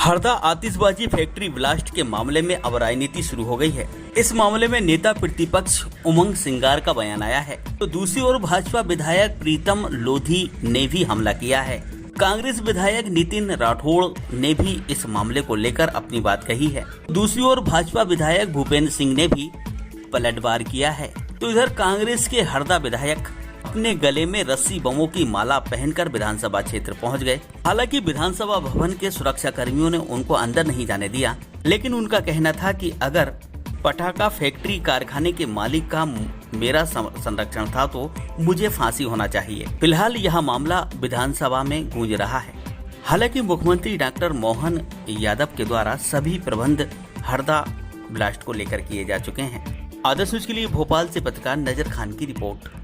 हरदा आतिशबाजी factory blast के मामले में अब राजनीति शुरू हो गई है। इस मामले में नेता प्रतिपक्ष उमंग सिंगार का बयान आया है, तो दूसरी ओर भाजपा विधायक प्रीतम लोधी ने भी हमला किया है। कांग्रेस विधायक नितिन राठौड़ ने भी इस मामले को लेकर अपनी बात कही है। दूसरी ओर भाजपा विधायक भूपेंद्र सिंह ने भी पलटवार किया है। तो इधर कांग्रेस के हरदा विधायक अपने गले में रस्सी बमों की माला पहनकर विधानसभा क्षेत्र पहुंच गए। हालांकि विधानसभा भवन के सुरक्षा कर्मियों ने उनको अंदर नहीं जाने दिया, लेकिन उनका कहना था कि अगर पटाखा फैक्ट्री कारखाने के मालिक का मेरा संरक्षण था तो मुझे फांसी होना चाहिए। फिलहाल यह मामला विधानसभा में गूंज रहा है। हालांकि मुख्यमंत्री डॉक्टर मोहन यादव के द्वारा सभी प्रबंध हरदा ब्लास्ट को लेकर किए जा चुके हैं। आदर्श न्यूज के लिए भोपाल से पत्रकार नजर खान की रिपोर्ट।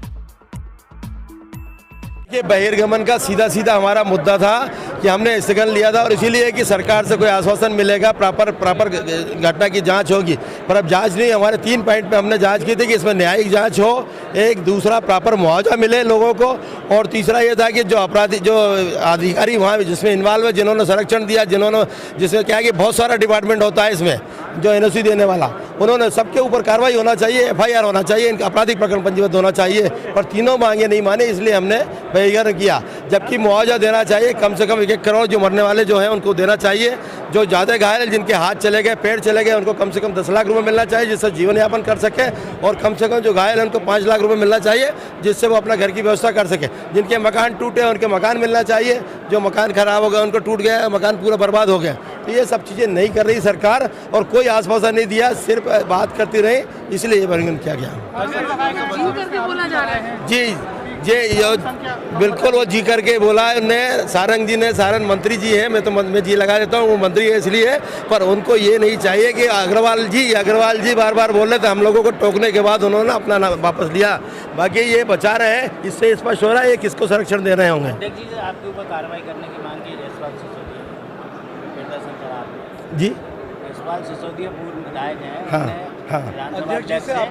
ये बहिर्गमन का सीधा सीधा हमारा मुद्दा था कि हमने स्थगन लिया था और इसीलिए कि सरकार से कोई आश्वासन मिलेगा, प्रॉपर घटना की जांच होगी। पर अब जांच नहीं, हमारे 3 पॉइंट पे हमने जांच की थी कि इसमें न्यायिक जांच हो, एक दूसरा प्रॉपर मुआवजा मिले लोगों को, और तीसरा ये था कि जो अपराधी जो अधिकारी वहाँ जिसमें इन्वॉल्व है, जिन्होंने संरक्षण दिया, जिसमें क्या है कि बहुत सारा डिपार्टमेंट होता है इसमें जो एनओसी देने वाला, उन्होंने सबके ऊपर कार्रवाई होना चाहिए, FIR होना चाहिए, इनका आपराधिक प्रकरण पंजीबद्ध होना चाहिए। पर तीनों मांगे नहीं माने, इसलिए हमने बहिर्गमन किया। जबकि मुआवजा देना चाहिए, कम से कम 1-1 करोड़ जो मरने वाले जो हैं उनको देना चाहिए। जो ज़्यादा घायल, जिनके हाथ चले गए, पैर चले गए, उनको कम से कम 10 लाख रुपए मिलना चाहिए जिससे जीवन यापन कर सके, और कम से कम जो घायल हैं उनको 5 लाख रुपए मिलना चाहिए जिससे वो अपना घर की व्यवस्था कर सके। जिनके मकान टूटे उनके मकान मिलना चाहिए, जो मकान खराब हो गया, उनको टूट गया, मकान पूरा बर्बाद हो गया। तो ये सब चीज़ें नहीं कर रही सरकार, और कोई आश्वासन नहीं दिया, सिर्फ बात करती रही, इसलिए ये बहिर्गमन किया गया। जी बिल्कुल वो जी करके बोला उन्हें, सारंग जी ने, सारंग मंत्री जी है, मैं जी लगा देता हूँ, वो मंत्री है इसलिए। पर उनको ये नहीं चाहिए कि अग्रवाल जी बार बार बोल रहे थे, हम लोगों को टोकने के बाद उन्होंने अपना नाम वापस लिया। बाकी ये बचा रहे हैं, इससे स्पष्ट हो रहा है ये किसको संरक्षण दे रहे होंगे। आपके ऊपर कार्रवाई करने की मांग की जी, सिसोदिया पूर्व विधायक हैं। हाँ,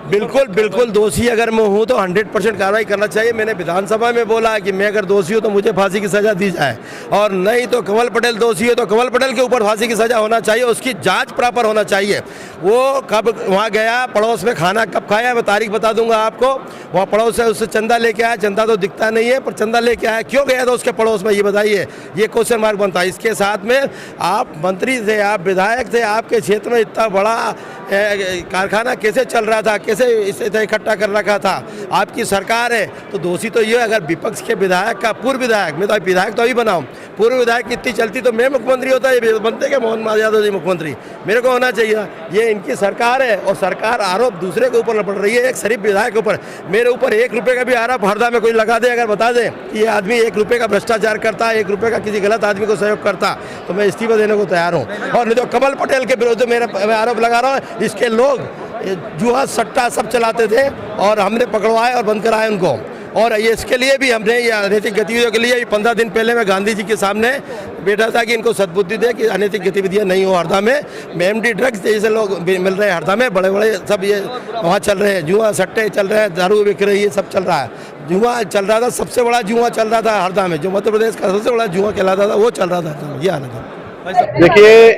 बिल्कुल दोषी अगर मैं हूँ तो 100% कार्रवाई करना चाहिए। मैंने विधानसभा में बोला कि मैं अगर दोषी हूँ तो मुझे फांसी की सजा दी जाए, और नहीं तो कंवल पटेल दोषी है तो कंवल पटेल के ऊपर फांसी की सजा होना चाहिए, उसकी जांच प्रॉपर होना चाहिए। वो कब वहाँ गया, पड़ोस में खाना कब खाया, मैं तारीख बता दूंगा आपको। वहाँ पड़ोस से उससे चंदा लेके आया, चंदा तो दिखता नहीं है, पर चंदा लेके आया, क्यों गया था उसके पड़ोस में, ये बताइए, ये क्वेश्चन मार्क बनता है। इसके साथ में आप मंत्री थे, आप विधायक थे, आपके क्षेत्र में इतना बड़ा कारखाना कैसे चल रहा था, कैसे इसे इकट्ठा कर रखा था, आपकी सरकार है। तो दोषी तो ये, अगर विपक्ष के विधायक का, पूर्व विधायक, मैं तो विधायक तो अभी बनाऊँ, पूर्व विधायक कितनी चलती तो मैं मुख्यमंत्री होता, ये बनते क्या मोहन यादव जी मुख्यमंत्री, मेरे को होना चाहिए। ये इनकी सरकार है, और सरकार आरोप दूसरे के ऊपर पड़ रही है, एक शरीफ विधायक के ऊपर। मेरे ऊपर 1 रुपये का भी आरोप हरदा में कोई लगा दे, अगर बता दे कि ये आदमी 1 रुपये का भ्रष्टाचार करता है, 1 रुपये का किसी गलत आदमी को सहयोग करता, तो मैं इस्तीफा देने को तैयार हूँ। और नहीं तो कंवल पटेल के विरुद्ध मैं आरोप लगा रहा हूँ, इसके लोग जुआ सट्टा सब चलाते थे, और हमने पकड़वाए और बंद कराए उनको। और ये इसके लिए भी हमने ये अनैतिक गतिविधियों के लिए 15 दिन पहले मैं गांधी जी के सामने बैठा था कि इनको सद्बुद्धि दे कि अनैतिक गतिविधियां नहीं हो हरदा में। MD ड्रग्स जैसे लोग मिल रहे हैं हरदा में, बड़े बड़े सब ये वहाँ चल रहे हैं, जुआ सट्टे चल रहे हैं, दारू बिक रही है, सब चल रहा है। जुआ चल रहा था, सबसे बड़ा जुआ चल रहा था हरदा में, जो मध्य प्रदेश का सबसे बड़ा जुआ कहलाता था, वो चल रहा था। ये हालत है। देखिए,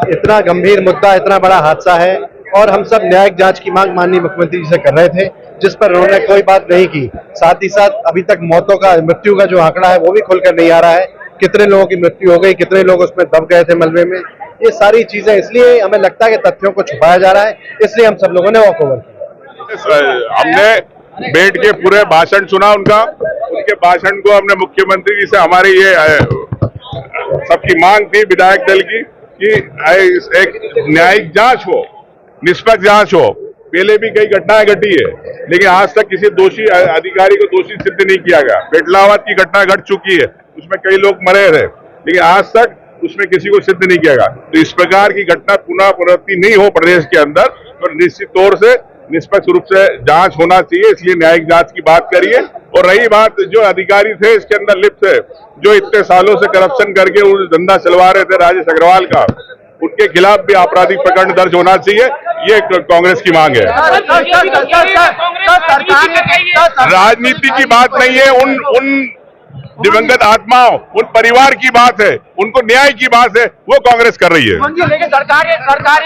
इतना गंभीर मुद्दा, इतना बड़ा हादसा है, और हम सब न्यायिक जांच की मांग माननीय मुख्यमंत्री जी से कर रहे थे, जिस पर उन्होंने कोई बात नहीं की। साथ ही साथ अभी तक मृत्यु का जो आंकड़ा है वो भी खुलकर नहीं आ रहा है, कितने लोगों की मृत्यु हो गई, कितने लोग उसमें दब गए थे मलबे में, ये सारी चीजें, इसलिए हमें लगता है कि तथ्यों को छुपाया जा रहा है, इसलिए हम सब लोगों ने वॉकओवर किया। हमने बैठ के पूरे भाषण सुना उनके भाषण को हमने मुख्यमंत्री जी से, हमारी ये सबकी मांग थी विधायक दल की कि एक न्यायिक जांच हो, निष्पक्ष जांच हो। पहले भी कई घटनाएं घटी है, लेकिन आज तक किसी दोषी अधिकारी को दोषी सिद्ध नहीं किया गया। बेटलावत की घटना घट चुकी है, उसमें कई लोग मरे थे, लेकिन आज तक उसमें किसी को सिद्ध नहीं किया गया। तो इस प्रकार की घटना पुनरावृत्ति नहीं हो प्रदेश के अंदर, तो निश्चित तौर से निष्पक्ष रूप से जांच होना चाहिए, इसलिए न्यायिक जांच की बात करिए। और रही बात जो अधिकारी थे इसके अंदर लिप्त है, जो इतने सालों से करप्शन करके वो धंधा चलवा रहे थे राजेश अग्रवाल का, उनके खिलाफ भी आपराधिक प्रकरण दर्ज होना चाहिए, ये कांग्रेस की मांग है। राजनीति की बात नहीं है, उन दिवंगत आत्माओं, उन परिवार की बात है, उनको न्याय की बात है, वो कांग्रेस कर रही है। लेकिन सरकार ये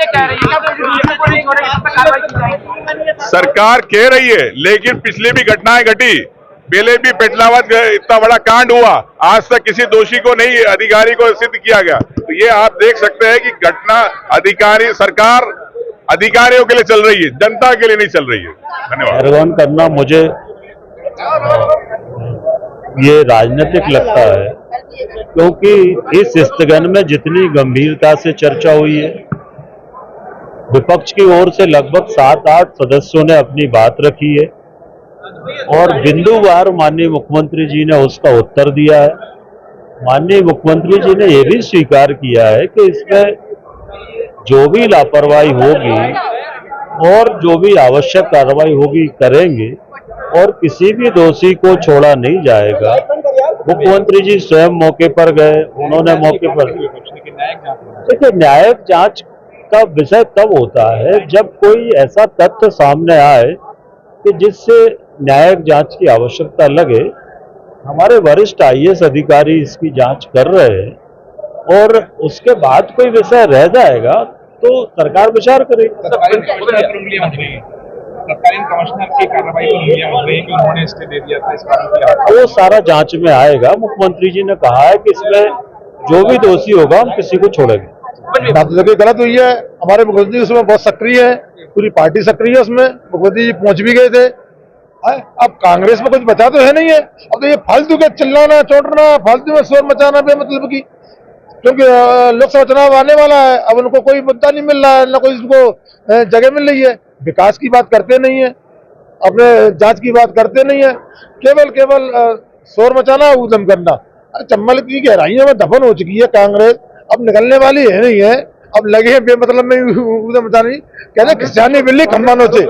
कह रही है कि पुलिस को नहीं छोड़ेगी, इस पर कार्रवाई की जाएगी। सरकार कह रही है, लेकिन पिछली भी घटनाएं घटी, पहले भी पेटलावत इतना बड़ा कांड हुआ, आज तक किसी दोषी को नहीं, अधिकारी को सिद्ध किया गया। तो ये आप देख सकते हैं कि घटना सरकार अधिकारियों के लिए चल रही है, जनता के लिए नहीं चल रही है। धन्यवाद। एहसान करना मुझे ये राजनीतिक लगता है, क्योंकि इस स्थगन में जितनी गंभीरता से चर्चा हुई है, विपक्ष की ओर से लगभग 7-8 सदस्यों ने अपनी बात रखी है और बिंदुवार माननीय मुख्यमंत्री जी ने उसका उत्तर दिया है। माननीय मुख्यमंत्री जी ने यह भी स्वीकार किया है कि इसमें जो भी लापरवाही होगी और जो भी आवश्यक कार्रवाई होगी करेंगे और किसी भी दोषी को छोड़ा नहीं जाएगा। मुख्यमंत्री जी स्वयं मौके पर गए, उन्होंने मौके पर देखिए, न्यायिक जांच का विषय तब होता है जब कोई ऐसा तथ्य सामने आए कि जिससे न्यायिक जांच की आवश्यकता लगे। हमारे वरिष्ठ IAS अधिकारी इसकी जांच कर रहे हैं और उसके बाद कोई विषय रह जाएगा तो सरकार विचार करेगी। तत्कालीन कमिश्नर की कार्रवाई पर उंगलियां उठ रही है कि उन्होंने स्टे दे दिया था, इस कारण वो सारा जांच में आएगा। मुख्यमंत्री जी ने कहा है कि इसमें जो भी दोषी होगा हम किसी को छोड़ेंगे। देखिए गलत हुई है, हमारे मुख्यमंत्री उसमें बहुत सक्रिय है, पूरी पार्टी सक्रिय है उसमें, मुख्यमंत्री जी पहुंच भी गए थे। अब कांग्रेस में कुछ बचा तो है नहीं है, अब तो ये फालतू के चिल्लाना चोटना, फालतू में शोर मचाना बेमतलब की, क्योंकि लोकसभा चुनाव आने वाला है। अब उनको कोई मुद्दा नहीं मिल रहा है, न कोई उनको जगह मिल रही है, विकास की बात करते नहीं है, अपने जांच की बात करते नहीं है, केवल शोर मचाना, ऊधम करना। चम्बल की गहराइयों में दफन हो चुकी है कांग्रेस, अब निकलने वाली है नहीं है। अब लगे हैं बेमतलब में ऊधम मचाने, कहते क्रिश्चियानी बिल्ली खम्बा नोचे।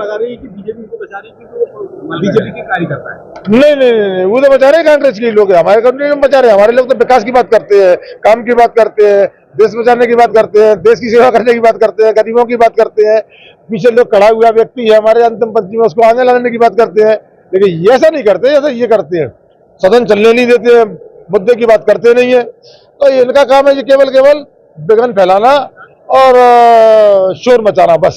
बीजेपी के कार्यकर्ता है। नहीं, वो तो बचा रहे कांग्रेस के लोग, हमारे कंट्री में बचा रहे। हमारे लोग तो विकास की बात करते हैं, काम की बात करते हैं, देश बचाने की बात करते हैं, देश की सेवा करने की बात करते हैं, गरीबों की बात करते हैं। पीछे लोग खड़ा हुआ व्यक्ति है हमारे अंतिम पंक्ति में, उसको आगे लाने की बात करते हैं। लेकिन ये ऐसा नहीं करते जैसा ये करते हैं, सदन चलने नहीं देते हैं, मुद्दे की बात करते नहीं है। तो इनका काम है ये केवल विघ्न फैलाना और शोर मचाना, बस।